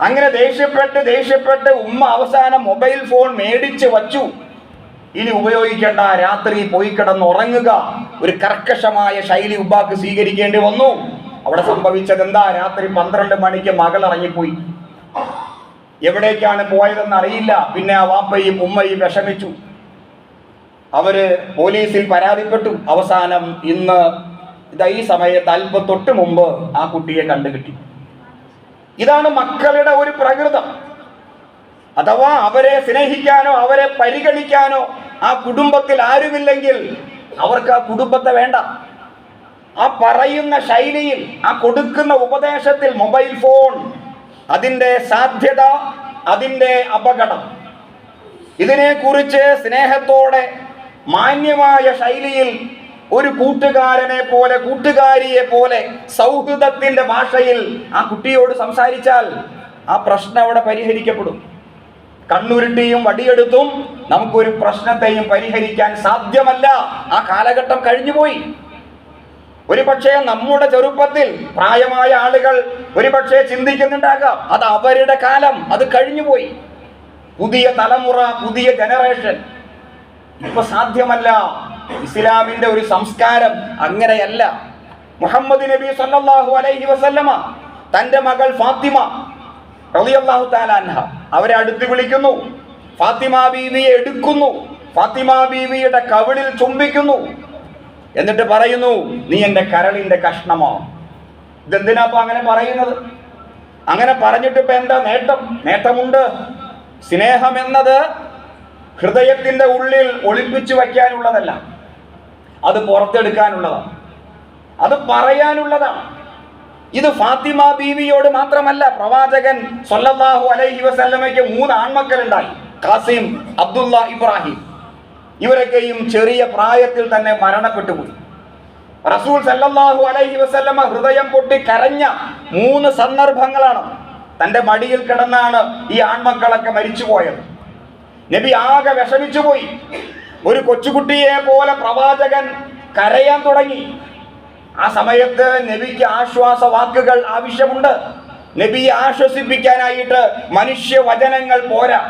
അങ്ങനെ ദേഷ്യപ്പെട്ട് ഉമ്മ അവസാനം മൊബൈൽ ഫോൺ മേടിച്ച് വച്ചു. ഇനി ഉപയോഗിക്കേണ്ട, രാത്രി പോയി കിടന്ന് ഉറങ്ങുക, ഒരു കർക്കശമായ ശൈലി ഉമ്മാക്ക് സ്വീകരിക്കേണ്ടി വന്നു. അവിടെ സംഭവിച്ചത് എന്താ? രാത്രി 12 മണിക്ക് മകൾ ഇറങ്ങിപ്പോയി. എവിടേക്കാണ് പോയതെന്ന് അറിയില്ല. പിന്നെ ആ വാപ്പയും ഉമ്മയും വിഷമിച്ചു. അവര് പോലീസിൽ പരാതിപ്പെട്ടു. അവസാനം ഇന്ന് ഈ സമയത്ത് അല്പം തൊട്ട് മുമ്പ് ആ കുട്ടിയെ കണ്ടുകിട്ടി. ഇതാണ് മക്കളുടെ ഒരു പ്രകൃതം. അഥവാ അവരെ സ്നേഹിക്കാനോ അവരെ പരിഗണിക്കാനോ ആ കുടുംബത്തിൽ ആരുമില്ലെങ്കിൽ അവർക്ക് ആ കുടുംബത്തെ വേണ്ട. ആ പറയുന്ന ശൈലിയിൽ, ആ കൊടുക്കുന്ന ഉപദേശത്തിൽ മൊബൈൽ ഫോൺ, അതിൻ്റെ സാധ്യത, അതിൻ്റെ അപകടം, ഇതിനെക്കുറിച്ച് സ്നേഹത്തോടെ മാന്യമായ ശൈലിയിൽ ഒരു കൂട്ടുകാരനെ പോലെ, കൂട്ടുകാരിയെ പോലെ, സൗഹൃദത്തിന്റെ ഭാഷയിൽ ആ കുട്ടിയോട് സംസാരിച്ചാൽ ആ പ്രശ്നം അവിടെ പരിഹരിക്കപ്പെടും. കണ്ണുരുട്ടിയും വടിയെടുത്തും നമുക്കൊരു പ്രശ്നത്തെയും പരിഹരിക്കാൻ സാധ്യമല്ല. ആ കാലഘട്ടം കഴിഞ്ഞുപോയി. ഒരുപക്ഷെ നമ്മുടെ ചെറുപ്പത്തിൽ പ്രായമായ ആളുകൾ ഒരുപക്ഷെ ചിന്തിക്കുന്നുണ്ടാകാം, അത് അവരുടെ കാലം, അത് കഴിഞ്ഞുപോയി. പുതിയ തലമുറ, പുതിയ ജനറേഷൻ. ഇപ്പൊ സാധ്യമല്ല. ഇസ്ലാമിന്റെ ഒരു സംസ്കാരം അങ്ങനെയല്ല. മുഹമ്മദ് നബി സല്ലല്ലാഹു അലൈഹി വസല്ലമ തന്റെ മകൾ ഫാത്തിമ റളിയല്ലാഹു തആല അൻഹ അവരെ അടുത്ത് വിളിക്കുന്നു. ഫാത്തിമ ബീവിയെ എടുക്കുന്നു. ഫാത്തിമ ബീവിയുടെ കവിളിൽ ചുംബിക്കുന്നു. എന്നിട്ട് പറയുന്നു, നീ എൻ്റെ കരളിന്റെ കഷ്ണമോ. ഇതെന്തിനാപ്പ അങ്ങനെ പറയുന്നത്? അങ്ങനെ പറഞ്ഞിട്ട് ഇപ്പൊ എന്താ നേട്ടം? നേട്ടമുണ്ട്. സ്നേഹം എന്നത് ഹൃദയത്തിന്റെ ഉള്ളിൽ ഒളിപ്പിച്ചു വയ്ക്കാനുള്ളതല്ല, അത് പുറത്തെടുക്കാനുള്ളതാണ്, അത് പറയാനുള്ളതാണ്. ഇത് ഫാത്തിമ ബീവിയോട് മാത്രമല്ല. പ്രവാചകൻ സല്ലല്ലാഹു അലൈഹി വസല്ലമയ്ക്ക് 3 ആൺമക്കളുണ്ടായി. ഖാസിം, അബ്ദുള്ള, ഇബ്രാഹിം. ഇവരൊക്കെയും ചെറിയ പ്രായത്തിൽ തന്നെ മരണപ്പെട്ടുപോയി. റസൂൽ സല്ലല്ലാഹു അലൈഹി വസല്ലമ ഹൃദയം പൊട്ടി കരഞ്ഞ 3 സന്ദർഭങ്ങളാണ്. തന്റെ മടിയിൽ കിടന്നാണ് ഈ ആൺമക്കളൊക്കെ മരിച്ചുപോയത്. നബി ആകെ വിഷമിച്ചുപോയി. ഒരു കൊച്ചുകുട്ടിയെ പോലെ പ്രവാചകൻ കരയാൻ തുടങ്ങി. ആ സമയത്ത് നബിക്ക് ആശ്വാസ വാക്കുകൾ ആവശ്യമുണ്ട്. നബിയെ ആശ്വസിപ്പിക്കാനായിട്ട് മനുഷ്യ വചനങ്ങൾ പോരാ.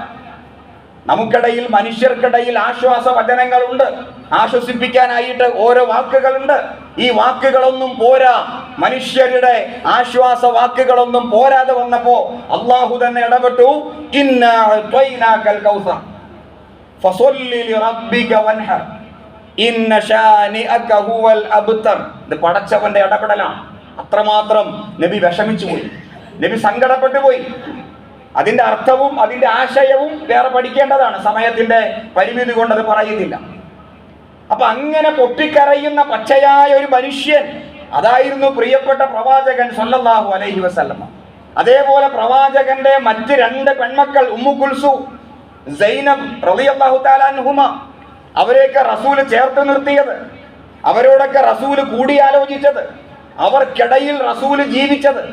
നമുക്കിടയിൽ, മനുഷ്യർക്കിടയിൽ ആശ്വാസ വചനങ്ങളുണ്ട്. ആശ്വസിപ്പിക്കാനായിട്ട് ഓരോ വാക്കുകളുണ്ട്. ഈ വാക്കുകളൊന്നും പോരാ. മനുഷ്യരുടെ ആശ്വാസ വാക്കുകളൊന്നും പോരാതെ വന്നപ്പോ അള്ളാഹു തന്നെ ഇടപെട്ടു. ഇന്നാ അഅ്തൈനാകൽ കൗസർ ഫസല്ലി ലിറബ്ബിക വൻഹർ ഇന്ന ശാനിഅക ഹുവൽ അബ്തർ. ഇത് പടച്ചവന്റെ ഇടപെടലാണ്. അത്രമാത്രം നബി വിഷമിച്ചു പോയി. നബി സങ്കടപ്പെട്ടു പോയി. അതിന്റെ അർത്ഥവും അതിന്റെ ആശയവും വേറെ പഠിക്കേണ്ടതാണ്. സമയത്തിന്റെ പരിമിതി കൊണ്ട് അത് പറയുന്നില്ല. അപ്പൊ അങ്ങനെ പൊട്ടിക്കരയുന്ന പച്ചയായ ഒരു മനുഷ്യൻ, അതായിരുന്നു പ്രിയപ്പെട്ട പ്രവാചകൻ സല്ലല്ലാഹു അലൈഹി വസല്ലമ. അതേപോലെ പ്രവാചകന്റെ മറ്റ് 2 പെൺമക്കൾ ഉമ്മു കുൽസൂം, സൈനബ് റളിയല്ലാഹു തആല അൻഹുമ, അവരെയൊക്കെ റസൂൽ ചേർത്ത് നിർത്തിയത്, അവരോടൊക്കെ റസൂൽ കൂടിയാലോചിച്ചത്, അവർക്കിടയിൽ റസൂൽ ജീവിച്ചത്.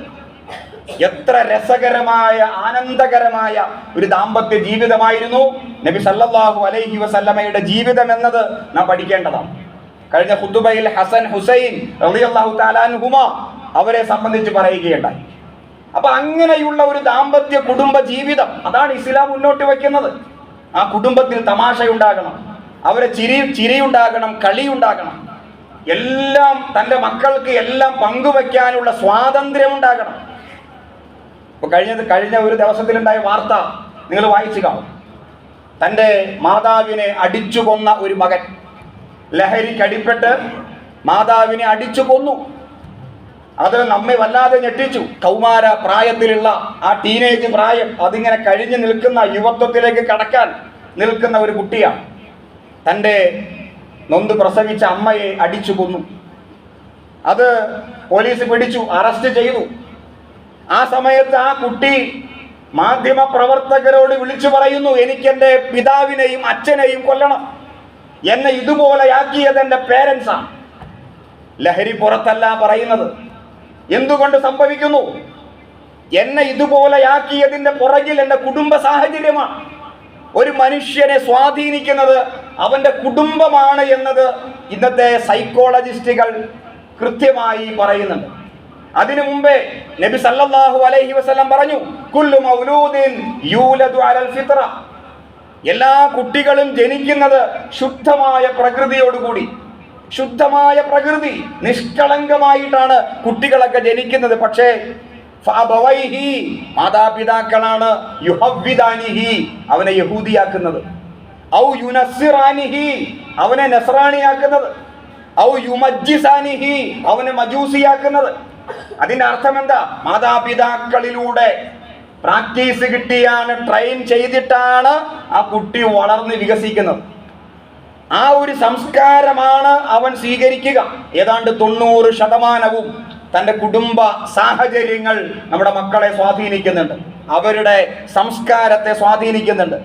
എത്ര രസകരമായ, ആനന്ദകരമായ ഒരു ദാമ്പത്യ ജീവിതമായിരുന്നു നബി സല്ലല്ലാഹു അലൈഹി വസല്ലമയുടെ ജീവിതം എന്നത് നാം പഠിക്കേണ്ടതാണ്. കഴിഞ്ഞ ഖുതുബയിൽ ഹസൻ, ഹുസൈൻ റളിയല്ലാഹു തആല അൻഹുമ അവരെ സംബന്ധിച്ച് പറയുകയുണ്ടായി. അപ്പൊ അങ്ങനെയുള്ള ഒരു ദാമ്പത്യ കുടുംബ ജീവിതം, അതാണ് ഇസ്ലാം മുന്നോട്ട് വയ്ക്കുന്നത്. ആ കുടുംബത്തിൽ തമാശയുണ്ടാകണം, അവരെ ചിരിയുണ്ടാകണം, കളിയുണ്ടാകണം, എല്ലാം തൻ്റെ മക്കൾക്ക് എല്ലാം പങ്കുവെക്കാനുള്ള സ്വാതന്ത്ര്യം ഉണ്ടാകണം. ഇപ്പൊ കഴിഞ്ഞ ഒരു ദിവസത്തിലുണ്ടായ വാർത്ത നിങ്ങൾ വായിച്ചു കാണും. തൻ്റെ മാതാവിനെ അടിച്ചു കൊന്ന ഒരു മകൻ, ലഹരിക്കടിപ്പെട്ട് മാതാവിനെ അടിച്ചു കൊന്നു. അത് നമ്മെ വല്ലാതെ ഞെട്ടിച്ചു. കൗമാര പ്രായത്തിലുള്ള ആ ടീനേജ് പ്രായം, അതിങ്ങനെ കഴിഞ്ഞു നിൽക്കുന്ന, യുവത്വത്തിലേക്ക് കടക്കാൻ നിൽക്കുന്ന ഒരു കുട്ടിയാണ്. തൻ്റെ നൊന്ത് പ്രസവിച്ച അമ്മയെ അടിച്ചു കൊന്നു. അത് പോലീസ് പിടിച്ചു, അറസ്റ്റ് ചെയ്തു. ആ സമയത്ത് ആ കുട്ടി മാധ്യമ പ്രവർത്തകരോട് വിളിച്ചു പറയുന്നു, എനിക്ക് എൻ്റെ പിതാവിനെയും അച്ഛനെയും കൊല്ലണം, എന്നെ ഇതുപോലെയാക്കിയത് എൻ്റെ പേരൻസാണ്. ലഹരി പുറത്തല്ല പറയുന്നത്. എന്തുകൊണ്ട് സംഭവിക്കുന്നു? എന്നെ ഇതുപോലെയാക്കിയതിൻ്റെ പുറകിൽ എൻ്റെ കുടുംബ സാഹചര്യമാണ്. ഒരു മനുഷ്യനെ സ്വാധീനിക്കുന്നത് അവൻ്റെ കുടുംബമാണ് എന്നത് ഇന്നത്തെ സൈക്കോളജിസ്റ്റുകൾ കൃത്യമായി പറയുന്നുണ്ട്. അതിനു മുമ്പേ നബി സല്ലല്ലാഹു അലൈഹി വസല്ലം പറഞ്ഞു, കുല്ലു മൗലൂദിൻ യൂലദു അലൽ ഫിത്ര. എല്ലാ കുട്ടികളും ജനിക്കുന്നത് ശുദ്ധമായ പ്രകൃതിയോടുകൂടി. ശുദ്ധമായ പ്രകൃതി, നിഷ്കളങ്കമായിട്ടാണ് കുട്ടികളൊക്കെ ജനിക്കുന്നത്. പക്ഷേ ഫഅബവൈഹി, മാതാപിതാക്കളാണ് യുഹവ്വിദാനിഹി, അവനെ യഹൂദിയാക്കുന്നത്, ഔ യുനസ്സിറാനിഹി, അവനെ നസ്രാണിയാക്കുന്നത്, ഔ യുമജ്ജിസാനിഹി, അവനെ മജൂസിയാക്കുന്നത്. അതിന്റെ അർത്ഥം എന്താ? മാതാപിതാക്കളിലൂടെ പ്രാക്ടീസ് കിട്ടിയാണ്, ട്രെയിൻ ചെയ്തിട്ടാണ് ആ കുട്ടി വളർന്ന് വികസിക്കുന്നത്. ആ ഒരു സംസ്കാരമാണ് അവൻ സ്വീകരിക്കുക. ഏതാണ്ട് 90% തൻ്റെ കുടുംബ സാഹചര്യങ്ങൾ നമ്മുടെ മക്കളെ സ്വാധീനിക്കുന്നുണ്ട്, അവരുടെ സംസ്കാരത്തെ സ്വാധീനിക്കുന്നുണ്ട്.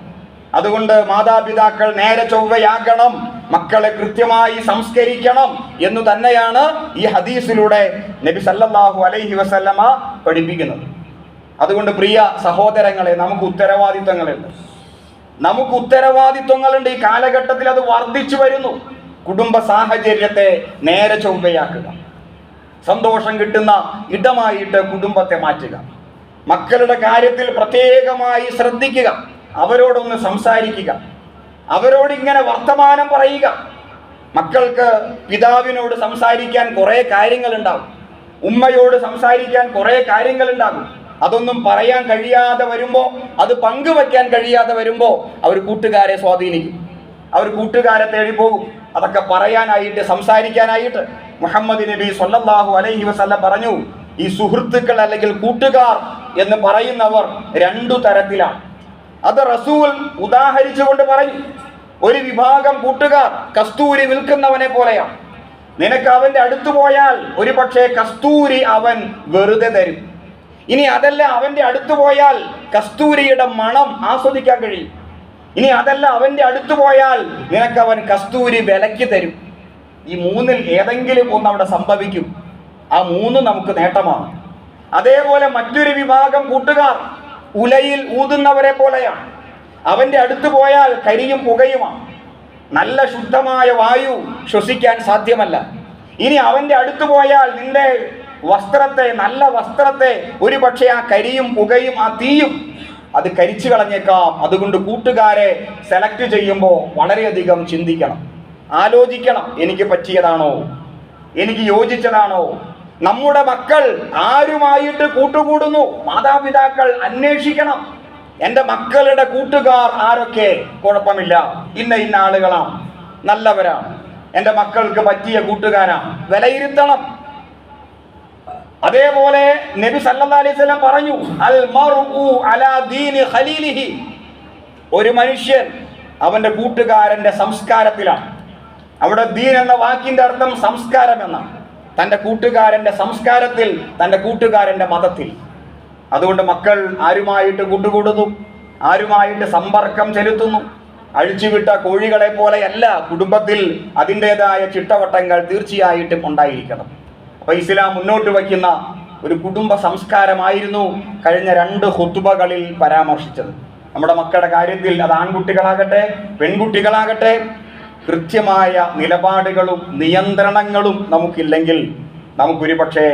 അതുകൊണ്ട് മാതാപിതാക്കൾ നേരെ ചൊവ്വയാകണം, മക്കളെ കൃത്യമായി സംസ്കരിക്കണം എന്നു തന്നെയാണ് ഈ ഹദീസിലൂടെ നബി സല്ലല്ലാഹു അലൈഹി വസല്ലമ പഠിപ്പിക്കുന്നത്. അതുകൊണ്ട് പ്രിയ സഹോദരങ്ങളെ, നമുക്ക് ഉത്തരവാദിത്തങ്ങളുണ്ട്. ഈ കാലഘട്ടത്തിൽ അത് വർദ്ധിച്ചു വരുന്നു. കുടുംബ സാഹചര്യത്തെ നേരെ ചൊവ്വയാക്കുക, സന്തോഷം കിട്ടുന്ന ഇടമായിട്ട് കുടുംബത്തെ മാറ്റുക, മക്കളുടെ കാര്യത്തിൽ പ്രത്യേകമായി ശ്രദ്ധിക്കുക, അവരോടൊന്ന് സംസാരിക്കുക, അവരോട് ഇങ്ങനെ വർത്തമാനം പറയുക. മക്കൾക്ക് പിതാവിനോട് സംസാരിക്കാൻ കുറേ കാര്യങ്ങളുണ്ടാവും, ഉമ്മയോട് സംസാരിക്കാൻ കുറേ കാര്യങ്ങളുണ്ടാകും. അതൊന്നും പറയാൻ കഴിയാതെ വരുമ്പോൾ, അത് പങ്കുവെക്കാൻ കഴിയാതെ വരുമ്പോൾ അവർ കൂട്ടുകാരെ സ്വാധീനിക്കും, അവർ കൂട്ടുകാരെ തേടി പോകും. അതൊക്കെ പറയാനായിട്ട്, സംസാരിക്കാനായിട്ട് മുഹമ്മദ് നബി സ്വല്ലല്ലാഹു അലൈഹി വസല്ലം പറഞ്ഞു, ഈ സുഹൃത്തുക്കൾ അല്ലെങ്കിൽ കൂട്ടുകാർ എന്ന് പറയുന്നവർ രണ്ടു തരത്തിലാണ്. അത് റസൂൽ ഉദാഹരിച്ചുകൊണ്ട് പറഞ്ഞു. ഒരു വിഭാഗം കൂട്ടുകാർ കസ്തൂരി വിൽക്കുന്നവനെ പോലെയാണ്. നിനക്ക് അവന്റെ അടുത്ത് പോയാൽ ഒരു പക്ഷേ കസ്തൂരി അവൻ വെറുതെ തരും. ഇനി അതല്ല, അവന്റെ അടുത്ത് പോയാൽ കസ്തൂരിയുടെ മണം ആസ്വദിക്കാൻ കഴിയും. ഇനി അതല്ല, അവന്റെ അടുത്ത് പോയാൽ നിനക്ക് അവൻ കസ്തൂരി വിലയ്ക്ക് തരും. ഈ മൂന്നിൽ ഏതെങ്കിലും ഒന്ന് അവിടെ സംഭവിക്കും. ആ മൂന്ന് നമുക്ക് നേട്ടമാണ്. അതേപോലെ മറ്റൊരു വിഭാഗം കൂട്ടുകാർ ഉലയിൽ ഊതുന്നവരെ പോലെയാണ്. അവന്റെ അടുത്ത് പോയാൽ കരിയും പുകയുമാണ്. നല്ല ശുദ്ധമായ വായു ശ്വസിക്കാൻ സാധ്യമല്ല. ഇനി അവന്റെ അടുത്ത് പോയാൽ നിന്റെ വസ്ത്രത്തെ, നല്ല വസ്ത്രത്തെ ഒരു പക്ഷേ ആ കരിയും പുകയും ആ തീയും അത് കരിച്ചു കളഞ്ഞേക്കാം. അതുകൊണ്ട് കൂട്ടുകാരെ സെലക്ട് ചെയ്യുമ്പോൾ വളരെയധികം ചിന്തിക്കണം, ആലോചിക്കണം. എനിക്ക് പറ്റിയതാണോ, എനിക്ക് യോജിച്ചതാണോ? നമ്മുടെ മക്കൾ ആരുമായിട്ട് കൂട്ടുകൂടുന്നു, മാതാപിതാക്കൾ അന്വേഷിക്കണം. എൻ്റെ മക്കളുടെ കൂട്ടുകാർ ആരൊക്കെ? കുഴപ്പമില്ല, ഇന്ന ആളുകളാണ്, നല്ലവരാണ്, എൻ്റെ മക്കൾക്ക് പറ്റിയ കൂട്ടുകാരാണ്, വിലയിരുത്തണം. അതേപോലെ നബി സല്ലല്ലാഹു അലൈഹി വസല്ലം പറഞ്ഞു, അൽ മർഉ അലാ ദീനി ഖലീലിഹി. ഒരു മനുഷ്യൻ അവന്റെ കൂട്ടുകാരന്റെ സംസ്കാരത്തിലാണ്. അവിടെ ദീൻ എന്ന വാക്കിന്റെ അർത്ഥം സംസ്കാരം എന്നാണ്. തൻ്റെ കൂട്ടുകാരന്റെ സംസ്കാരത്തിൽ, തൻ്റെ കൂട്ടുകാരന്റെ മതത്തിൽ. അതുകൊണ്ട് മക്കൾ ആരുമായിട്ട് കൂട്ടുകൂടുന്നു, ആരുമായിട്ട് സമ്പർക്കം ചെലുത്തുന്നു. അഴിച്ചുവിട്ട കോഴികളെ പോലെയല്ല, കുടുംബത്തിൽ അതിൻ്റെതായ ചിട്ടവട്ടങ്ങൾ തീർച്ചയായിട്ടും ഉണ്ടായിരിക്കണം. അപ്പൊ ഇസ്ലാം മുന്നോട്ട് വയ്ക്കുന്ന ഒരു കുടുംബ സംസ്കാരമായിരുന്നു കഴിഞ്ഞ 2 ഖുതുബകളിൽ പരാമർശിച്ചത്. നമ്മുടെ മക്കളുടെ കാര്യത്തിൽ അത് ആൺകുട്ടികളാകട്ടെ പെൺകുട്ടികളാകട്ടെ കൃത്യമായ നിലപാടുകളും നിയന്ത്രണങ്ങളും നമുക്കില്ലെങ്കിൽ നമുക്കൊരു പക്ഷേ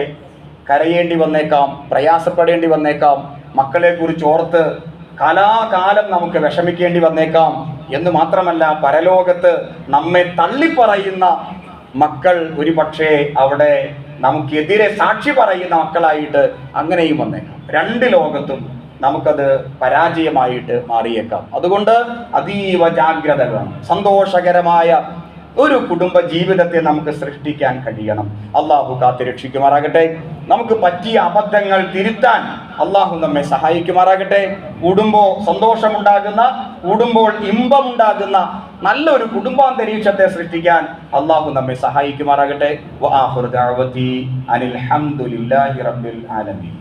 കരയേണ്ടി വന്നേക്കാം, പ്രയാസപ്പെടേണ്ടി വന്നേക്കാം, മക്കളെ കുറിച്ച് ഓർത്ത് കാലാകാലം നമുക്ക് വിഷമിക്കേണ്ടി വന്നേക്കാം. എന്ന് മാത്രമല്ല, പരലോകത്ത് നമ്മെ തള്ളിപ്പറയുന്ന മക്കൾ ഒരു പക്ഷേ അവിടെ നമുക്കെതിരെ സാക്ഷി പറയുന്ന മക്കളായിട്ട് അങ്ങനെയും വന്നേക്കാം. 2 ലോകത്തും നമുക്കത് പരാജയമായിട്ട് മാറിയേക്കാം. അതുകൊണ്ട് അതീവ ജാഗ്രത വേണം. സന്തോഷകരമായ ഒരു കുടുംബ ജീവിതത്തെ നമുക്ക് സൃഷ്ടിക്കാൻ കഴിയണം. അള്ളാഹു കാത്തുരക്ഷിക്കുമാറാകട്ടെ. നമുക്ക് പറ്റിയ അബദ്ധങ്ങൾ തിരുത്താൻ അള്ളാഹു നമ്മെ സഹായിക്കുമാറാകട്ടെ. കൂടുമ്പോൾ സന്തോഷമുണ്ടാകുന്ന, കൂടുമ്പോൾ ഇമ്പമുണ്ടാകുന്ന നല്ലൊരു കുടുംബാന്തരീക്ഷത്തെ സൃഷ്ടിക്കാൻ അള്ളാഹു നമ്മെ സഹായിക്കുമാറാകട്ടെ. വആഖിറു ദഅവതി അനിൽ ഹംദുലില്ലാഹി റബ്ബിൽ ആലമീൻ.